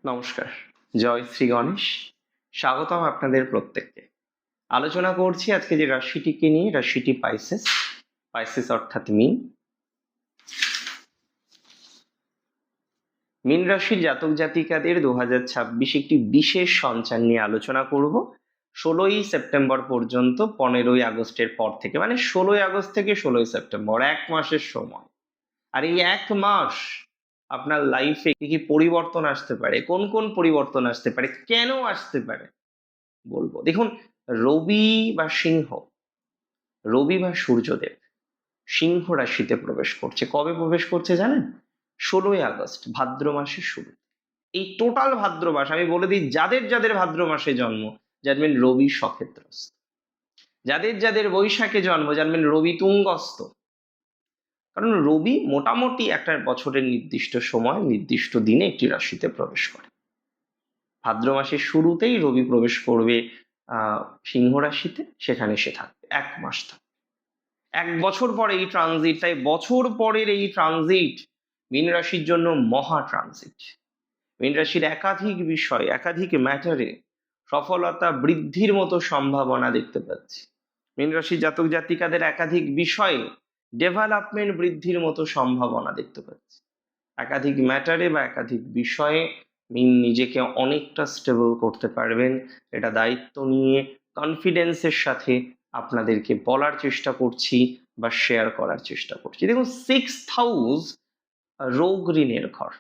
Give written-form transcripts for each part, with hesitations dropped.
নমস্কার, জয় শ্রী গণেশ। স্বাগতম আপনাদের প্রত্যেককে। আলোচনা করছি আজকে যে রাশিটিকে নিয়ে, রাশিটি পাইসেস। পাইসেস অর্থাৎ মিন। মিন রাশির জাতক জাতিকাদের 2026 একটি বিশেষ সঞ্চার নিয়ে আলোচনা করব। 16ই সেপ্টেম্বর পর্যন্ত, 15ই আগস্টের পর থেকে, মানে 16ই আগস্ট থেকে 16ই সেপ্টেম্বর, এক মাসের সময়। আর এই এক মাস আপনার লাইফে কি কি পরিবর্তন আসতে পারে, কোন কোন পরিবর্তন আসতে পারে, কেন আসতে পারে বলবো। দেখুন, রবি বা সিংহ, রবি বা সূর্যদেব সিংহ রাশিতে প্রবেশ করছে। কবে প্রবেশ করছে জানেন? 16ই আগস্ট, ভাদ্র মাসের শুরু। এই টোটাল ভাদ্র মাস, আমি বলে দিই, যাদের যাদের ভাদ্র মাসে জন্ম জানবেন রবি সক্ষেত্রস্থ, যাদের যাদের বৈশাখে জন্ম জানবেন রবি তুঙ্গস্থ। কারণ রবি মোটামুটি একটা বছরের নির্দিষ্ট সময়, নির্দিষ্ট দিনে একটি রাশিতে প্রবেশ করে। ভাদ্র মাসের শুরুতেই রবি প্রবেশ করবে সিংহ রাশিতে, সেখানে সে থাকবে এক মাস থাকবে। এক বছর পরে এই ট্রানজিট, তাই বছর পরের এই ট্রানজিট মীন রাশির জন্য মহা ট্রানজিট। মীন রাশির একাধিক বিষয়, একাধিক ম্যাটারে সফলতা বৃদ্ধির মতো সম্ভাবনা দেখতে পাচ্ছি। মীন রাশির জাতক জাতিকাদের একাধিক বিষয়ে ডেভেলপমেন্ট বৃদ্ধির মতো সম্ভাবনা দেখতে পাচ্ছি। একাধিক ম্যাটারে বা একাধিক বিষয়ে মিন নিজেকে অনেকটা স্টেবল করতে পারবেন। এটা দায়িত্ব নিয়ে কনফিডেন্সের সাথে আপনাদেরকে বলার চেষ্টা করছি বা শেয়ার করার চেষ্টা করছি। দেখুন, 6th হাউস রোগ ঋণের ঘর,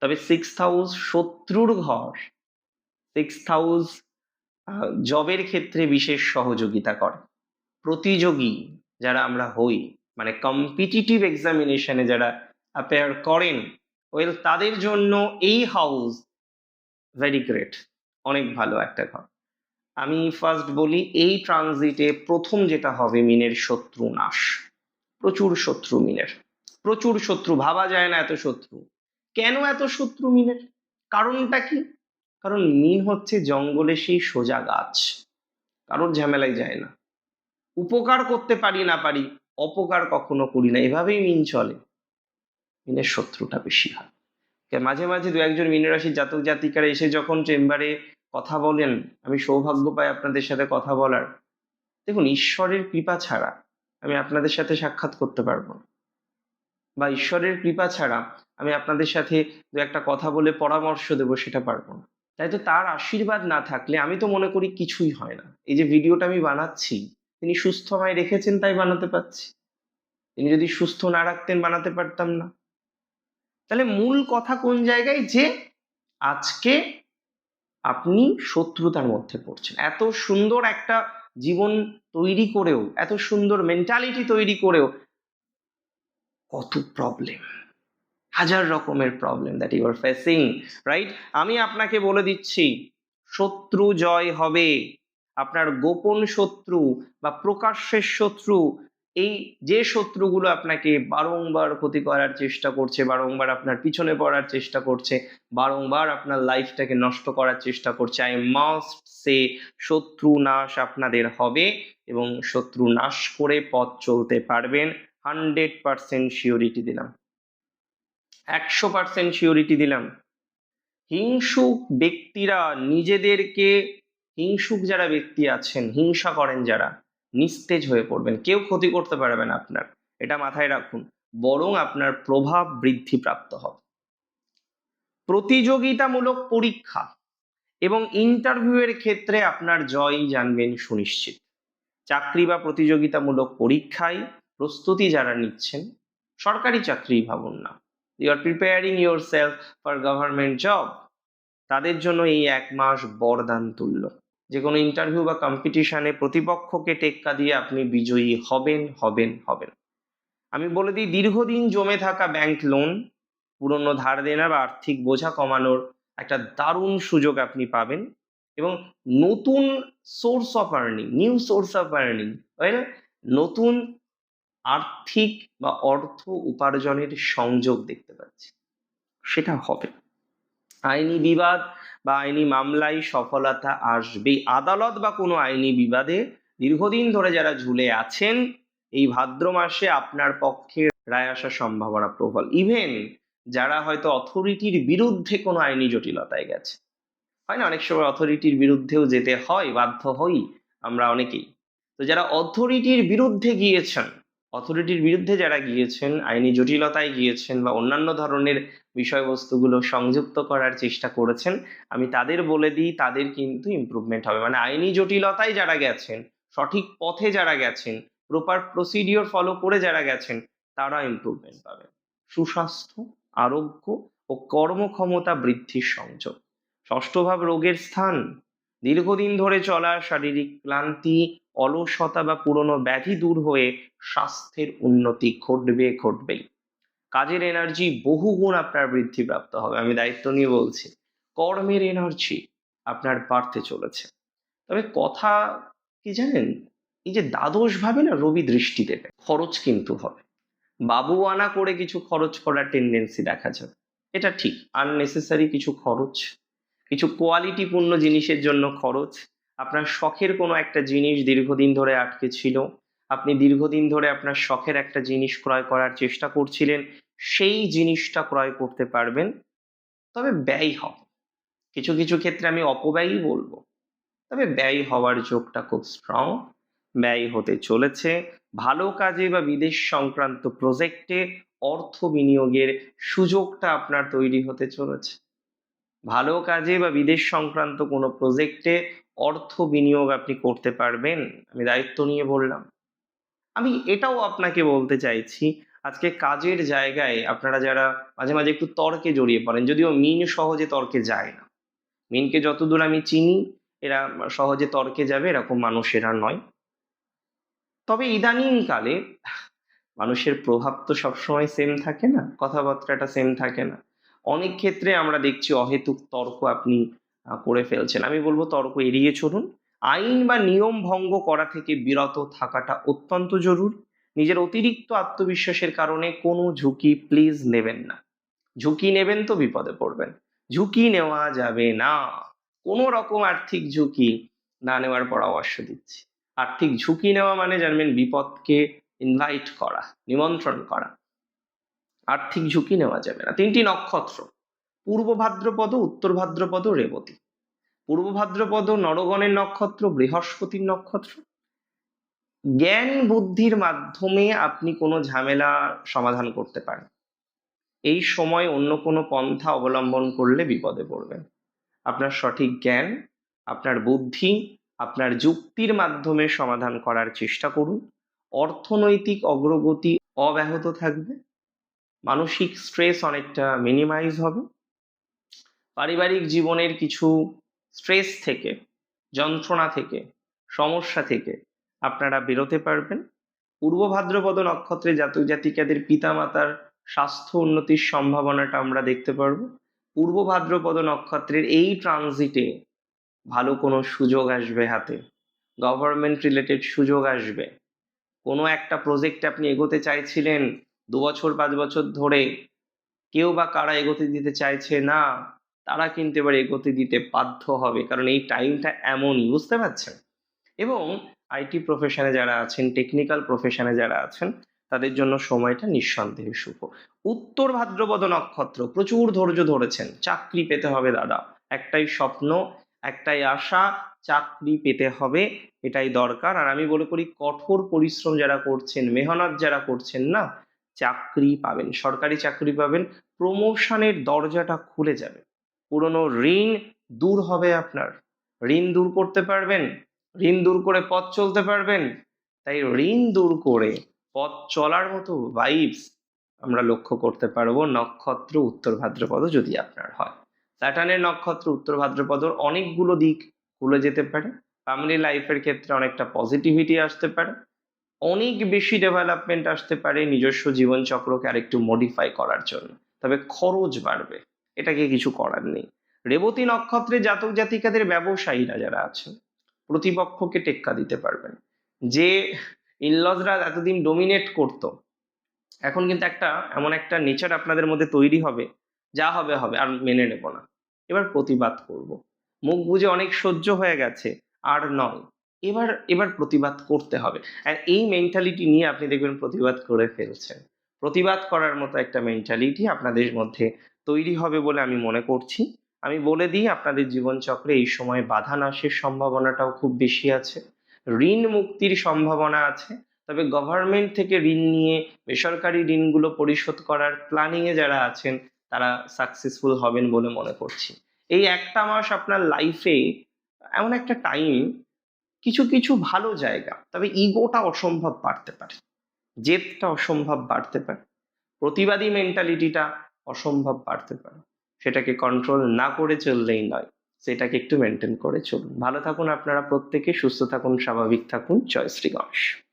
তবে 6th হাউস শত্রুর ঘর। 6th হাউস জবের ক্ষেত্রে বিশেষ সহযোগিতা করে। প্রতিযোগী যারা আমরা হই, মানে কম্পিটিটিভ এক্সামিনেশনে যারা অ্যাপিয়ার করেন, ওয়েল তাদের জন্য এই হাউস ভেরি গ্রেট, অনেক ভালো একটা ঘর। আমি ফার্স্ট বলি, এই ট্রানজিটে প্রথম যেটা হবে, মিনের শত্রু নাশ। প্রচুর শত্রু মিনের, প্রচুর শত্রু, ভাবা যায় না এত শত্রু। কেন এত শত্রু মিনের? কারণটা কি? কারণ মিন হচ্ছে জঙ্গলে সেই সোজা গাছ, কারোর ঝামেলায় যায় না। উপকার করতে পারি না পারি, অপকার কখনো করি না, এভাবেই মিন চলে। মিনের শত্রুটা বেশি হয়। মাঝে মাঝে দু একজন মীন রাশির জাতক জাতিকারা এসে যখন চেম্বারে কথা বলেন, আমি সৌভাগ্য পাই আপনাদের সাথে কথা বলার। দেখুন, ঈশ্বরের কৃপা ছাড়া আমি আপনাদের সাথে সাক্ষাৎ করতে পারবো না, বা ঈশ্বরের কৃপা ছাড়া আমি আপনাদের সাথে দু একটা কথা বলে পরামর্শ দেবো, সেটা পারবো না। তাই তো তার আশীর্বাদ না থাকলে আমি তো মনে করি কিছুই হয় না। এই যে ভিডিওটা আমি বানাচ্ছি, তিনি সুস্থ আমায় রেখেছেন তাই বানাতে পারছি। তিনি যদি সুস্থ না রাখতেন, বানাতে পারতাম না। তাহলে মূল কথা কোন জায়গায়, যে আজকে আপনি শত্রুতার মধ্যে পড়ছেন। এত সুন্দর একটা জীবন তৈরি করেও, এত সুন্দর মেন্টালিটি তৈরি করেও কত প্রবলেম, হাজার রকমের problem that you are facing, right? আমি আপনাকে বলে দিচ্ছি, শত্রু জয় হবে। আপনার গোপন শত্রু বা প্রকাশ্যের শত্রু, এই যে শত্রুগুলো আপনাকে বারংবার ক্ষতি করার চেষ্টা করছে, বারংবার আপনার পিছনে পড়ার চেষ্টা করছে, বারংবার আপনার লাইফটাকে নষ্ট করার চেষ্টা করছে, আই মাস্ট সে, শত্রু নাশ আপনাদের হবে এবং শত্রু নাশ করে পথ চলতে পারবেন। 100% শিওরিটি দিলাম, 100% শিওরিটি দিলাম। হিংসুক ব্যক্তিরা নিজেদেরকে, হিংসুক যারা ব্যক্তি আছেন, হিংসা করেন যারা, নিস্তেজ হয়ে পড়বেন। কেউ ক্ষতি করতে পারবে না আপনার, এটা মাথায় রাখুন। বরং আপনার প্রভাব বৃদ্ধি প্রাপ্ত হবে। প্রতিযোগিতামূলক পরীক্ষা এবং ইন্টারভিউয়ের ক্ষেত্রে আপনার জয় জানবেন সুনিশ্চিত। চাকরি বা প্রতিযোগিতামূলক পরীক্ষায় প্রস্তুতি যারা নিচ্ছেন, সরকারি চাকরি ভাবুন না, you are preparing yourself for government job, তাদের জন্য এই এক মাস বরদান তুল্য। যে কোনো ইন্টারভিউ বা কম্পিটিশনে প্রতিপক্ষকে টেক্কা দিয়ে আপনি বিজয়ী হবেন, হবেন, হবেন। আমি বলে দিই, দীর্ঘদিন জমে থাকা ব্যাংক লোন, পুরনো ধার দেনা বা আর্থিক বোঝা কমানোর একটা দারুণ সুযোগ আপনি পাবেন। এবং নতুন source of earning, new source of earning, নতুন আর্থিক বা অর্থ উপার্জনের সংযোগ দেখতে পাচ্ছি, সেটা হবে। আইনি বিবাদ বা আইনি মামলায় সফলতা আসবে। আদালত বা কোনো আইনি বিবাদে দীর্ঘদিন ধরে যারা ঝুলে আছেন, এই ভাদ্র মাসে আপনার পক্ষে রায় আসার সম্ভাবনা প্রবল। ইভেন যারা হয়তো অথরিটির বিরুদ্ধে কোনো আইনি জটিলতায় গেছে। হয় না, অনেক সময় অথরিটির বিরুদ্ধেও যেতে হয়, বাধ্য হই আমরা অনেকেই। তো যারা অথরিটির বিরুদ্ধে গিয়েছেন, অথরিটির বিরুদ্ধে যারা গিয়েছেন, আইনি জটিলতায় গিয়েছেন বা অন্যান্য ধরনের বিষয়বস্তুগুলো সংযুক্ত করার চেষ্টা করেছেন, আমি তাদের বলে দিই তাদের কিন্তু ইমপ্রুভমেন্ট হবে। মানে আইনি জটিলতায় যারা গেছেন, সঠিক পথে যারা গেছেন, প্রপার প্রসিডিওর ফলো করে যারা গেছেন, তারা ইমপ্রুভমেন্ট পাবেন। সুস্বাস্থ্য, আরোগ্য ও কর্মক্ষমতা বৃদ্ধির সংযোগ। ষষ্ঠ ভাব রোগের স্থান। দীর্ঘদিন ধরে চলা শারীরিক ক্লান্তি, অলসতা বা পুরনো ব্যাধি দূর হয়ে স্বাস্থ্যের উন্নতি ঘটবেই। কাজের এনার্জি বহুগুণ আপনার বৃদ্ধিপ্রাপ্ত হবে, আমি দায়িত্ব নিয়ে বলছি। কর্মের এনার্জি আপনার বাড়তে চলেছে। তবে কথা কি জানেন, এই যে দ্বাদশ ভাবে না রবি দৃষ্টি দেবে, খরচ কিন্তু হবে। বাবু আনা করে কিছু খরচ করার টেন্ডেন্সি দেখা যাবে, এটা ঠিক। আননেসেসারি কিছু খরচ, কিছু কোয়ালিটিপূর্ণ জিনিসের জন্য খরচ, আপনার শখের কোনো একটা জিনিস দীর্ঘদিন ধরে আটকে ছিল, আপনি দীর্ঘদিন ধরে আপনার শখের একটা জিনিস ক্রয় করার চেষ্টা করছিলেন, সেই জিনিসটা ক্রয় করতে পারবেন। তবে ব্যয় হবে, কিছু কিছু ক্ষেত্রে আমি অপব্যয়ই বলবো, তবে ব্যয় হওয়ার যোগটা খুব স্ট্রং। ব্যয় হতে চলেছে। ভালো কাজে বা বিদেশ সংক্রান্ত প্রজেক্টে অর্থ বিনিয়োগের সুযোগটা আপনার তৈরি হতে চলেছে। ভালো কাজে বা বিদেশ সংক্রান্ত কোনো প্রজেক্টে অর্থ বিনিয়োগ আপনি করতে পারবেন, আমি দায়িত্ব নিয়ে বললাম। আমি এটাও আপনাকে বলতে চাইছি, আজকে কাজের জায়গায় আপনারা যারা মাঝে মাঝে একটু তর্কে জড়িয়ে পড়েন, যদিও মিন সহজে তর্কে যায় না, মিনকে যতদূর আমি চিনি এরা সহজে তর্কে যাবে এরকম মানুষ এরা নয়। তবে ইদানিং কালে মানুষের প্রভাব তো সবসময় সেম থাকে না, কথাবার্তাটা সেম থাকে না। অনেক ক্ষেত্রে আমরা দেখছি অহেতুক তর্ক আপনি করে ফেলছেন। আমি বলবো তর্ক এড়িয়ে চলুন। আইন বা নিয়ম ভঙ্গ করা থেকে বিরত থাকাটা অত্যন্ত জরুরি। নিজের অতিরিক্ত আত্মবিশ্বাসের কারণে কোনো ঝুঁকি প্লিজ নেবেন না। ঝুঁকি নেবেন তো বিপদে পড়বেন। ঝুঁকি নেওয়া যাবে না। কোনো রকম আর্থিক ঝুঁকি না নেওয়ার পরামর্শ দিচ্ছি। আর্থিক ঝুঁকি নেওয়া মানে জানবেন বিপদকে ইনভাইট করা, নিমন্ত্রণ করা। আর্থিক ঝুঁকি নেওয়া যাবে না। 3টি নক্ষত্র: পূর্ব ভাদ্রপদ, উত্তর ভাদ্রপদ, রেবতী। পূর্ব ভাদ্রপদ নরগণের নক্ষত্র, বৃহস্পতির নক্ষত্র। জ্ঞান বুদ্ধির মাধ্যমে আপনি কোনো ঝামেলা সমাধান করতে পারেন। এই সময় অন্য কোনো পন্থা অবলম্বন করলে বিপদে পড়বেন। আপনার সঠিক জ্ঞান, আপনার বুদ্ধি, আপনার যুক্তির মাধ্যমে সমাধান করার চেষ্টা করুন। অর্থনৈতিক অগ্রগতি অব্যাহত থাকবে। মানসিক স্ট্রেস অনেকটা মিনিমাইজ হবে। পারিবারিক জীবনের কিছু স্ট্রেস থেকে, যন্ত্রণা থেকে, সমস্যা থেকে আপনারা বেরোতে পারবেন। পূর্ব ভাদ্রপদ নক্ষত্রে জাতক জাতিকাদের পিতামাতার স্বাস্থ্য উন্নতির সম্ভাবনাটা আমরা দেখতে পারবো। পূর্ব ভাদ্রপদ নক্ষত্রের এই ট্রানজিটে ভালো কোনো সুযোগ আসবে হাতে, গভর্নমেন্ট রিলেটেড সুযোগ আসবে। কোনো একটা প্রজেক্টে আপনি এগোতে চাইছিলেন 2 বছর 5 বছর ধরে, কেউ বা কারা এগোতে দিতে চাইছে না, তারা কিন্তু এবার এগোতে দিতে বাধ্য হবে, কারণ এই টাইমটা এমনই, বুঝতে পারছেন? এবং আইটি প্রফেশনে যারা আছেন, টেকনিক্যাল প্রফেশনে যারা আছেন, তাদের জন্য সময়টা নিঃসন্দেহে শুভ। উত্তর ভাদ্রপদ নক্ষত্র, প্রচুর ধৈর্য ধরেছেন, চাকরি পেতে হবে দাদা, একটাই স্বপ্ন, একটাই আশা, চাকরি পেতে হবে, এটাই দরকার। আর আমি বলে করি, কঠোর পরিশ্রম যারা করছেন, মেহনত যারা করছেন না, চাকরি পাবেন, সরকারি চাকরি পাবেন, প্রমোশনের দরজাটা খুলে যাবে, পুরনো ঋণ দূর হবে আপনার, ঋণ দূর করতে পারবেন, ঋণ দূর করে পথ চলতে পারবেন। তাই ঋণ দূর করে পথ চলার মতো ভাইবস আমরা লক্ষ্য করতে পারবো নক্ষত্র উত্তর ভাদ্রপদ যদি আপনার হয়। স্যাটার্নের নক্ষত্র উত্তর ভাদ্রপদর অনেকগুলো দিক খুলে যেতে পারে। ফ্যামিলি লাইফের ক্ষেত্রে অনেকটা পজিটিভিটি আসতে পারে, অনেক বেশি ডেভেলপমেন্ট আসতে পারে নিজস্ব জীবনচক্রকে আরেকটু মডিফাই করার জন্য। তবে খরচ বাড়বে, এটাকে কিছু করার নেই। রেবতী নক্ষত্রে জাতক জাতিকাদের ব্যবসায়ীরা যারা আছেন, প্রতিপক্ষকে টেক্কা দিতে পারবেন। যে ইনলজরা এতদিন ডোমিনেট করতো, এখন কিন্তু এমন একটা নেচার আপনাদের মধ্যে তৈরি হবে, যা হবে হবে, আর মেনে নেব না, এবার প্রতিবাদ করব। মুখ বুজে অনেক সহ্য হয়ে গেছে, আর নয়, এবার এবার প্রতিবাদ করতে হবে। আর এই মেন্টালিটি নিয়ে আপনি দেখবেন প্রতিবাদ করে ফেলছেন। প্রতিবাদ করার মতো একটা মেন্টালিটি আপনাদের মধ্যে তৈরি হবে বলে আমি মনে করছি। আমি বলে দিই, আপনাদের জীবনচক্রে এই সময় বাধা নাশের সম্ভাবনাটাও খুব বেশি আছে। ঋণ মুক্তির সম্ভাবনা আছে। তবে গভর্নমেন্ট থেকে ঋণ নিয়ে বেসরকারি ঋণগুলো পরিশোধ করার প্ল্যানিংয়ে যারা আছেন তারা সাকসেসফুল হবেন বলে মনে করছি। এই একটা মাস আপনার লাইফে এমন একটা টাইম, কিছু কিছু ভালো জায়গা, তবে ইগোটা অসম্ভব বাড়তে পারে, জেদটা অসম্ভব বাড়তে পারে, প্রতিবাদী মেন্টালিটিটা অসম্ভব বাড়তে পারে। সেটাকে কন্ট্রোল না করে চললেই নয়, সেটাকে একটু মেনটেন করে চলুন। ভালো থাকুন আপনারা প্রত্যেকে, সুস্থ থাকুন, স্বাভাবিক থাকুন। জয় শ্রী গণেশ।